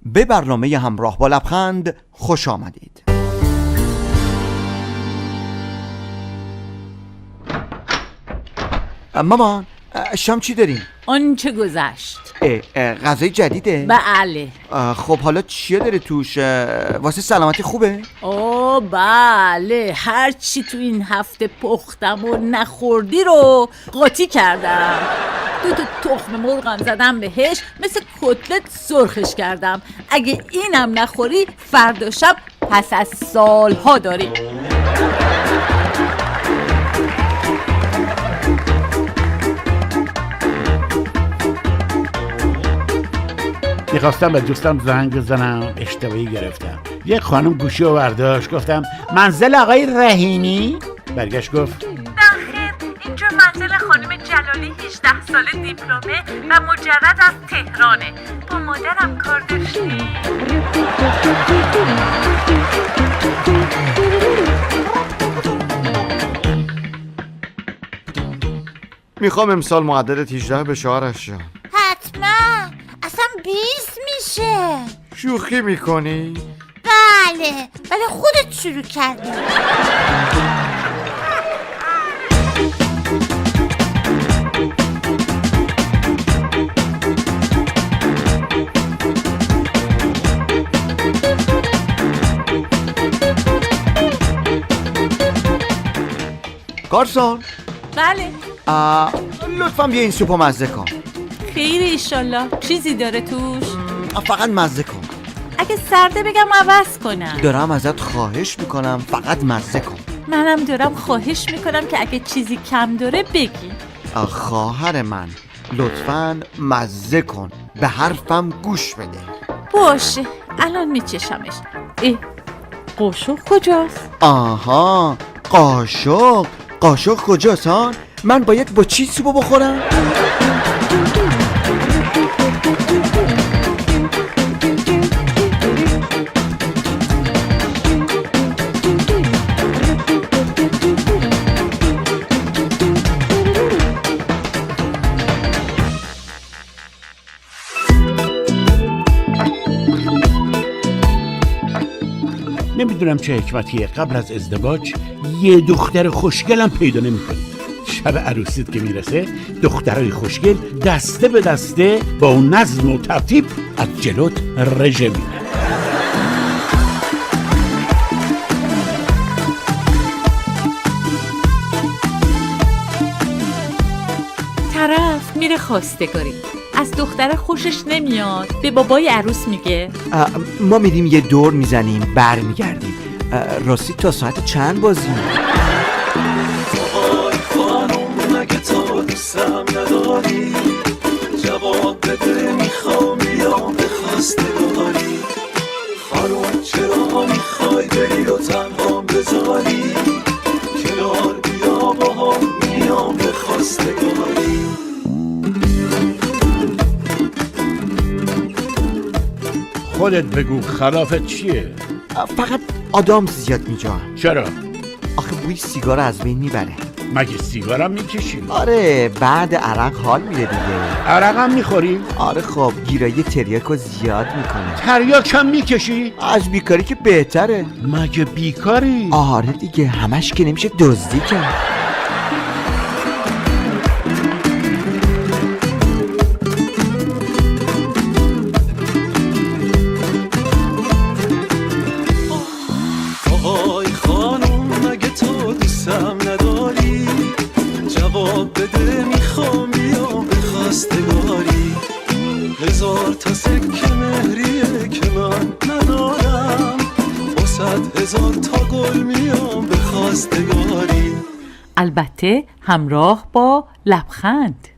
به برنامه همراه با لبخند خوش آمدید. مامان شام چی داریم؟ اون چه گذشت؟ غذای جدیده؟ بله. خب حالا چیه داره توش؟ واسه سلامتی خوبه؟ بله، هر چی تو این هفته پختم و نخوردی رو قاطی کردم. 2 تخم مرغم زدم بهش، مثل کتلت سرخش کردم. اگه اینم نخوری فردا شب پس از سالها داری. میخواستم به دوستم زنگ بزنم، اشتباهی گرفتم. یه خانم گوشی رو برداشت، گفتم منزل آقای رحیمی؟ برگشت گفت نخیر، اینجا منزل خانم جلالی 18 ساله دیپلمه و مجرد از تهرانه. با مادرم کار داشتی؟ میخوام امسال معدلت 18 به شوهرش شم. حتما، اصلا 20 میشه. شوخی میکنی؟ بله خودت شروع کردی. گارسون بله. لطفا بیا این سوپو مزه کن. خیره ایشالله. چیزی داره توش؟ فقط مزه کن. اگه سرده بگم عوض کنم. دارم ازت خواهش میکنم فقط مزه کن. منم دارم خواهش میکنم که اگه چیزی کم داره بگی. خواهر من لطفاً مزه کن، به حرفم گوش بده. باشه، الان میچشمش. قاشق کجاست؟ آها، قاشق کجاست ها؟ من باید با چی سوپو بخورم؟ نمیدونم چه حکمتیه، قبل از ازدواج یه دختر خوشگلم پیدا نمی‌کنی. شب عروسیت که میرسه دخترای خوشگل دسته به دسته با اون نظم و ترتیب از جلوت رژه میرن. طرف میره خواستگاری، از دختر خوشش نمیاد، به بابای عروس میگه ما میریم یه دور میزنیم برمیگردیم. راستی تا ساعت چند بازیم؟ وای خانم مگه تو دوستم نداری؟ جواب بده میخوام بیام به خواستگاری. خانم چرا میخوای بری و تنهام بذاری؟ کنار بیا با هم میام به خواستگاری. خودت بگو خلافت چیه؟ فقط آدام زیاد میجا. چرا؟ آخه بوی سیگار از بین میبره. مگه سیگارم میکشی؟ آره، بعد عرق حال میره دیگه. عرقم میخوری؟ آره خب، گیرایی تریاکو زیاد میکنه. تریاکم میکشی؟ از بیکاری که بهتره. مگه بیکاری؟ آره دیگه، همش که نمیشه دزدی کرد. وای خانم مگه تو دوستم نداری؟ جواب بده میخوام بیام به خواستگاری. 1000 تا سکه مهریه که من ندارم، با 100,000 تا گل میام به خواستگاری. البته همراه با لبخند.